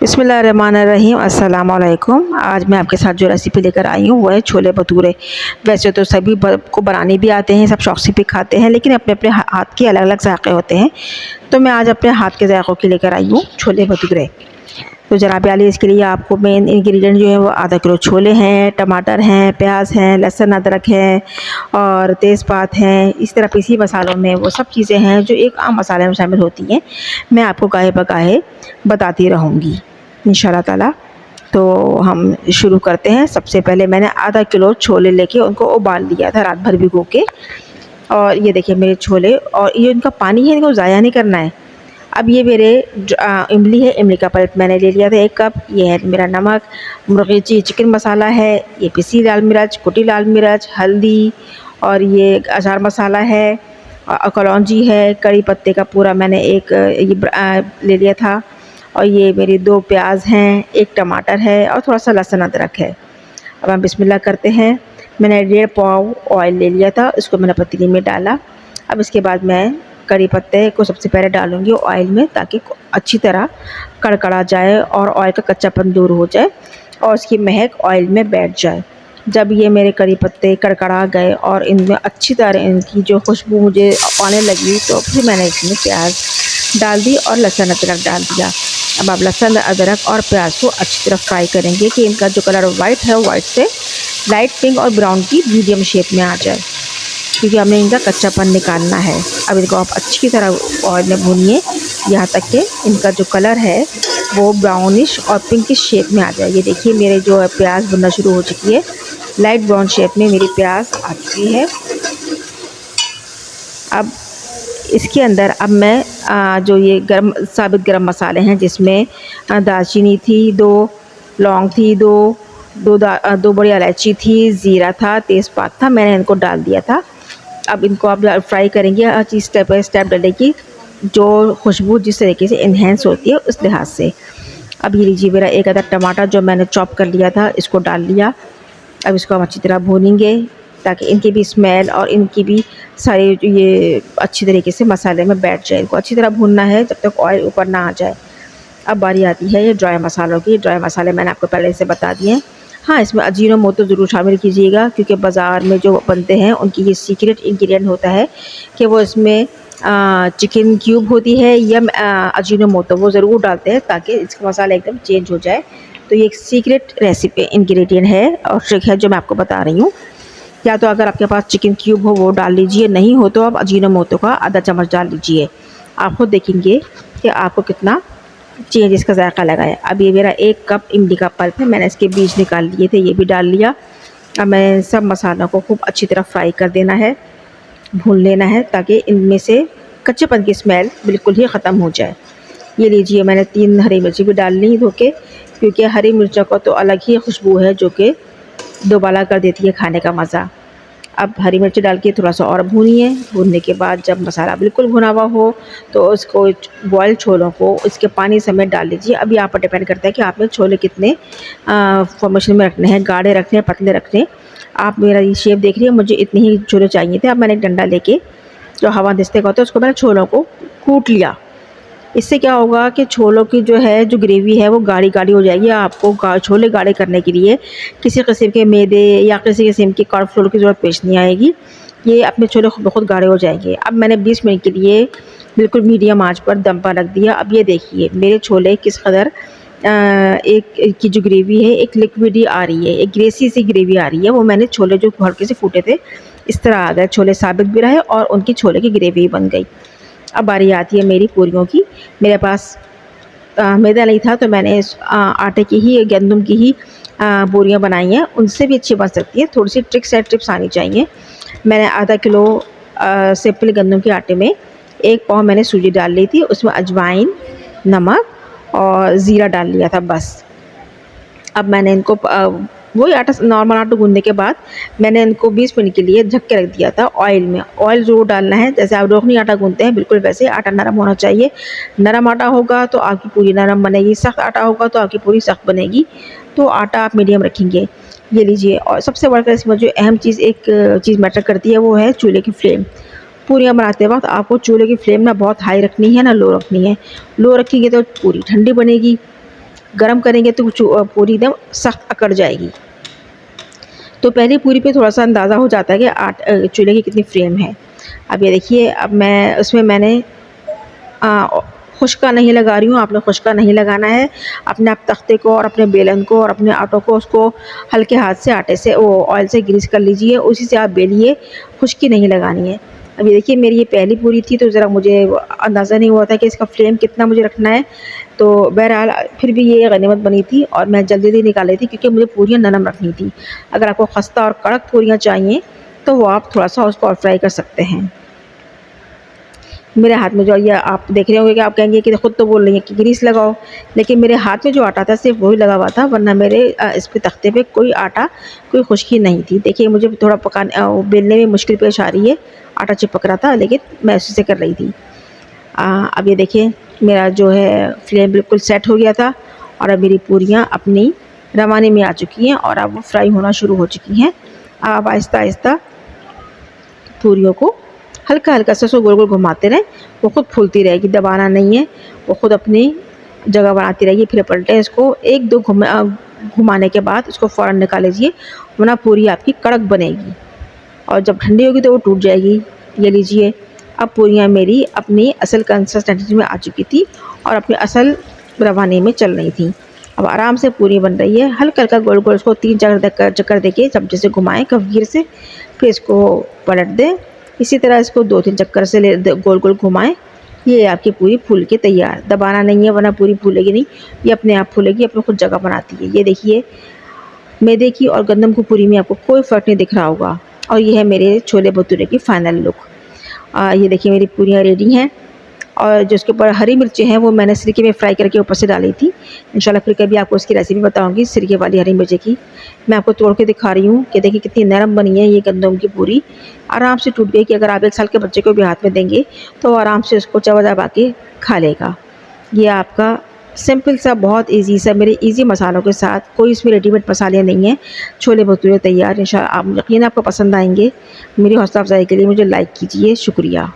बिस्मिल्लाहिर्रहमानिर्रहीम। अस्सलाम वालेकुम। आज मैं आपके साथ जो रेसिपी लेकर आई हूँ वो है छोले भटूरे। वैसे तो सभी को बनाने भी आते हैं, सब शौक से भी खाते हैं, लेकिन अपने अपने हाथ के अलग अलग जायक़े होते हैं। तो मैं आज अपने हाथ के जायक़ों के लेकर आई हूँ छोले भटूरे। तो जनाब आली, इसके लिए आपको मेन इंग्रेडिएंट जो है वो आधा किलो छोले हैं, टमाटर हैं, प्याज हैं, लहसुन अदरक है और तेज़पात हैं। इस तरह पीसी मसालों में वो सब चीज़ें हैं जो एक आम मसाले में शामिल होती हैं। मैं आपको गाहे बगाहे बताती रहूँगी इंशाल्लाह ताला। तो हम शुरू करते हैं। सबसे पहले मैंने आधा किलो छोले लेके उनको उबाल लिया था रात भर भिगो के। और ये देखिए मेरे छोले, और ये इनका पानी है, इनको ज़ाया नहीं करना है। अब ये मेरे इमली है, इमली का पल्प मैंने ले लिया था 1 कप। ये है मेरा नमक, मुर्गीची चिकन मसाला है, ये पिसी लाल मिर्च, कुटी लाल मिर्च, हल्दी, और ये अचार मसाला है, कलौंजी है, कड़ी पत्ते का पूरा मैंने एक ये ले लिया था। और ये मेरी 2 प्याज हैं, 1 टमाटर है और थोड़ा सा लहसुन अदरक है। अब हम बिस्मिल्लाह करते हैं। मैंने 1.5 पाव ऑयल ले लिया था, इसको मैंने पतीली में डाला। अब इसके बाद मैं कड़ी पत्ते को सबसे पहले डालूंगी ऑयल में, ताकि अच्छी तरह कड़कड़ा जाए और ऑयल का कच्चापन दूर हो जाए और इसकी महक ऑयल में बैठ जाए। जब ये मेरे कड़ी पत्ते कड़कड़ा गए और इनमें अच्छी तरह इनकी जो खुशबू मुझे आने लगी, तो फिर मैंने इसमें प्याज डाल दी और लहसुन अदरक डाल दिया। अब आप लहसुन अदरक और प्याज को अच्छी तरह फ्राई करेंगे कि इनका जो कलर वाइट है, वाइट से लाइट पिंक और ब्राउन की मीडियम शेप में आ जाए, क्योंकि हमें इनका कच्चापन निकालना है। अब इनको आप अच्छी तरह ऑयल में भूनिए यहाँ तक कि इनका जो कलर है वो ब्राउनिश और पिंकिश शेप में आ जाए। ये देखिए मेरे जो है प्याज बनना शुरू हो चुकी है, लाइट ब्राउन शेप में मेरी प्याज आ चुकी है। अब इसके अंदर अब मैं जो ये साबित गरम मसाले हैं, जिसमें दालचीनी थी 2, लौंग थी 2 बड़ी इलायची थी, ज़ीरा था, तेज़पात था, मैंने इनको डाल दिया था। अब इनको आप फ्राई करेंगे, हर चीज़ स्टेप बाय स्टेप डालेगी, जो खुशबू जिस तरीके से इन्हेंस होती है उस लिहाज से। अब ये लीजिए मेरा 1 अदद टमाटर जो मैंने चॉप कर लिया था, इसको डाल लिया। अब इसको हम अच्छी तरह भूनेंगे ताकि इनकी भी स्मेल और इनकी भी सारी ये अच्छी तरीके से मसाले में बैठ जाए। इनको अच्छी तरह भूनना है जब तक ऑयल ऊपर ना आ जाए। अब बारी आती है ये ड्राई मसालों की। ड्राई मसाले मैंने आपको पहले से बता दिए हैं। हाँ, इसमें अजीनोमोटो ज़रूर शामिल कीजिएगा, क्योंकि बाज़ार में जो बनते हैं उनकी ये सीक्रेट इंग्रेडिएंट होता है कि वो इसमें चिकन क्यूब होती है या अजीनोमोटो वो ज़रूर डालते हैं ताकि इसका मसाला एकदम चेंज हो जाए। तो ये एक सीक्रेट रेसिपी इंग्रेडिएंट है और ट्रिक है जो मैं आपको बता रही हूँ। या तो अगर आपके पास चिकन क्यूब हो वो डाल लीजिए, नहीं हो तो आप अजीनोमोटो का आधा चम्मच डाल लीजिए। आप खुद देखेंगे कि आपको कितना चेंज इसका जायका लगा है। अब ये मेरा 1 कप इमली का पल्प है, मैंने इसके बीज निकाल लिए थे, ये भी डाल लिया। अब मैं सब मसालों को खूब अच्छी तरह फ्राई कर देना है, भून लेना है, ताकि इनमें से कच्चेपन की स्मेल बिल्कुल ही ख़त्म हो जाए। ये लीजिए मैंने 3 हरी मिर्ची भी डाल ली धो के, क्योंकि हरी मिर्चों का तो अलग ही खुशबू है जो कि दोबारा कर देती है खाने का मज़ा। अब हरी मिर्च डाल के थोड़ा सा और भूनिए। भूनने के बाद जब मसाला बिल्कुल भुना हुआ हो तो उसको बॉयल छोलों को इसके पानी समेत डाल लीजिए। अभी आप पर डिपेंड करता है कि आपने छोले कितने फॉर्मेशन में रखने हैं, गाढ़े रखने हैं, पतले रखने हैं। आप मेरा ये शेप देख रही है, मुझे इतने ही छोले चाहिए थे। अब मैंने एक डंडा लेके जो हवा दिस्ते का होता है उसको मैंने छोलों को कूट लिया। इससे क्या होगा कि छोलों की जो है जो ग्रेवी है वो गाढ़ी गाढ़ी हो जाएगी। आपको छोले गाढ़े करने के लिए किसी किस्म के मैदे या किसी किस्म की कॉर्नफ्लोर की ज़रूरत पेश नहीं आएगी। ये अपने छोले बहुत गाढ़े हो जाएंगे। अब मैंने 20 मिनट के लिए बिल्कुल मीडियम आंच पर दम पर रख दिया। अब ये देखिए मेरे छोले किस कदर एक की जो ग्रेवी है एक लिक्विड ही आ रही है, एक ग्रेसी सी ग्रेवी आ रही है। वो मैंने छोले जो हल्के से फूटे थे इस तरह आ गए, छोले साबित भी रहे और उनकी छोले की ग्रेवी बन गई। अब बारी आती है मेरी पूरियों की। मेरे पास मैदा नहीं था तो मैंने आटे की ही, गंदम की ही पूरियाँ बनाई हैं। उनसे भी अच्छी बन सकती है, थोड़ी सी ट्रिक्स एंड टिप्स आनी चाहिए। मैंने आधा किलो सिंपल गंदम के आटे में 1 पाव मैंने सूजी डाल ली थी, उसमें अजवाइन, नमक और ज़ीरा डाल लिया था बस। अब मैंने इनको वही आटा, नॉर्मल आटा गूँधने के बाद मैंने इनको 20 मिनट के लिए ढक के रख दिया था ऑयल में। ऑयल ज़रूर डालना है, जैसे आप रोगनी आटा गूँधते हैं बिल्कुल वैसे आटा नरम होना चाहिए। नरम आटा होगा तो आपकी पूरी नरम बनेगी, सख्त आटा होगा तो आपकी पूरी सख्त बनेगी। तो आटा आप मीडियम रखेंगे। ये लीजिए, और सबसे बढ़कर इसमें जो अहम चीज़ एक चीज़ मैटर करती है वो है चूल्हे की फ्लेम। पूरियाँ बनाते वक्त आपको चूल्हे की फ्लेम ना बहुत हाई रखनी है ना लो रखनी है। लो रखेंगे तो पूरी ठंडी बनेगी, गरम करेंगे तो पूरी एकदम सख्त अकड़ जाएगी। तो पहली पूरी पे थोड़ा-सा अंदाज़ा हो जाता है कि चूल्हे की कितनी फ्लेम है। अब ये देखिए, अब मैंने खुश्का नहीं लगा रही हूँ, आपने खुश्का नहीं लगाना है। अपने आप तख्ते को और अपने बेलन को और अपने आटों को उसको हल्के हाथ से आटे से ऑयल से ग्रीस कर लीजिए, उसी से आप बेलिए, खुश्की नहीं लगानी है। अब ये देखिए, मेरी ये पहली पूरी थी तो ज़रा मुझे अंदाज़ा नहीं हुआ था कि इसका फ्लेम कितना मुझे रखना है। तो बहरहाल फिर भी ये गनीमत बनी थी और मैं जल्दी-जल्दी निकाल रही थी क्योंकि मुझे पूरियाँ नरम रखनी थी। अगर आपको खस्ता और कड़क पूरियाँ चाहिए तो वो आप थोड़ा-सा उसको और फ्राई कर सकते हैं। मेरे हाथ में जो ये आप देख रहे होंगे कि आप कहेंगे कि खुद तो बोल रही हैं कि ग्रीस लगाओ, लेकिन मेरे हाथ में जो आटा था सिर्फ़ वही लगा हुआ था, वरना मेरे इस पे तख्ते पे कोई आटा, कोई खुश्की नहीं थी। देखिए, मुझे थोड़ा बेलने में मुश्किल पेश आ रही है, आटा चिपक रहा था, लेकिन मैं उसी से कर रही थी। अब ये देखिए, मेरा जो है फ्लेम बिल्कुल सेट हो गया था और अब मेरी पूरियाँ अपनी रवाने में आ चुकी हैं और अब वो फ्राई होना शुरू हो चुकी हैं। अब आहिस्ता-आहिस्ता पूरियों को हल्का-हल्का सा उसको गोल-गोल घुमाते रहें, वो खुद फूलती रहेगी, दबाना नहीं है, वो खुद अपनी जगह बनाती रहेगी। फिर पलटें इसको, 1-2 घुमाने के बाद इसको फ़ौरन निकाल लीजिए, वरना पूरी आपकी कड़क बनेगी और जब ठंडी होगी तो वो टूट जाएगी। ये लीजिए, अब पूरियाँ मेरी अपनी असल कंसिस्टेंसी में आ चुकी थी और अपने असल रवाने में चल रही थी। अब आराम से पूरी बन रही है, हल्का-हल्का गोल-गोल उसको 3-4 चक्कर देके चमचे से घुमाएँ कफ़गीर से, फिर इसको पलट दें। इसी तरह इसको 2-3 चक्कर से गोल-गोल घुमाएँ। ये आपकी पूरी फूल के तैयार। दबाना नहीं है वरना पूरी फूलेगी नहीं, ये अपने आप फूलेगी, अपनी खुद जगह बनाती है। ये देखिए, मैदे की और गंदम की पूरी में आपको कोई फ़र्क नहीं दिख रहा होगा और ये है मेरे छोले भटूरे की फ़ाइनल लुक। ये देखिए, मेरी पूरियाँ रेडी हैं और जो इसके ऊपर हरी मिर्चें हैं वो मैंने सिरके में फ्राई करके ऊपर से डाली थी। इंशाल्लाह फिर कभी आपको उसकी रेसिपी बताऊँगी सिरके वाली हरी मिर्ची की। मैं आपको तोड़ के दिखा रही हूँ कि देखिए कितनी नरम बनी है ये गंदम की पूरी, आराम से टूट गई कि अगर आप 1 साल के बच्चे को भी हाथ में देंगे तो वो आराम से उसको चबा-चबा के खा लेगा। ये आपका सिंपल सा, बहुत ईज़ी सा, मेरे ईज़ी मसालों के साथ, कोई इसमें रेडीमेड मसाले नहीं हैं, छोले भटूरे तैयार। इंशाल्लाह आप यकीनन आपको पसंद आएँगे। मेरी हौसला अफ़ज़ाई के लिए मुझे लाइक कीजिए। शुक्रिया।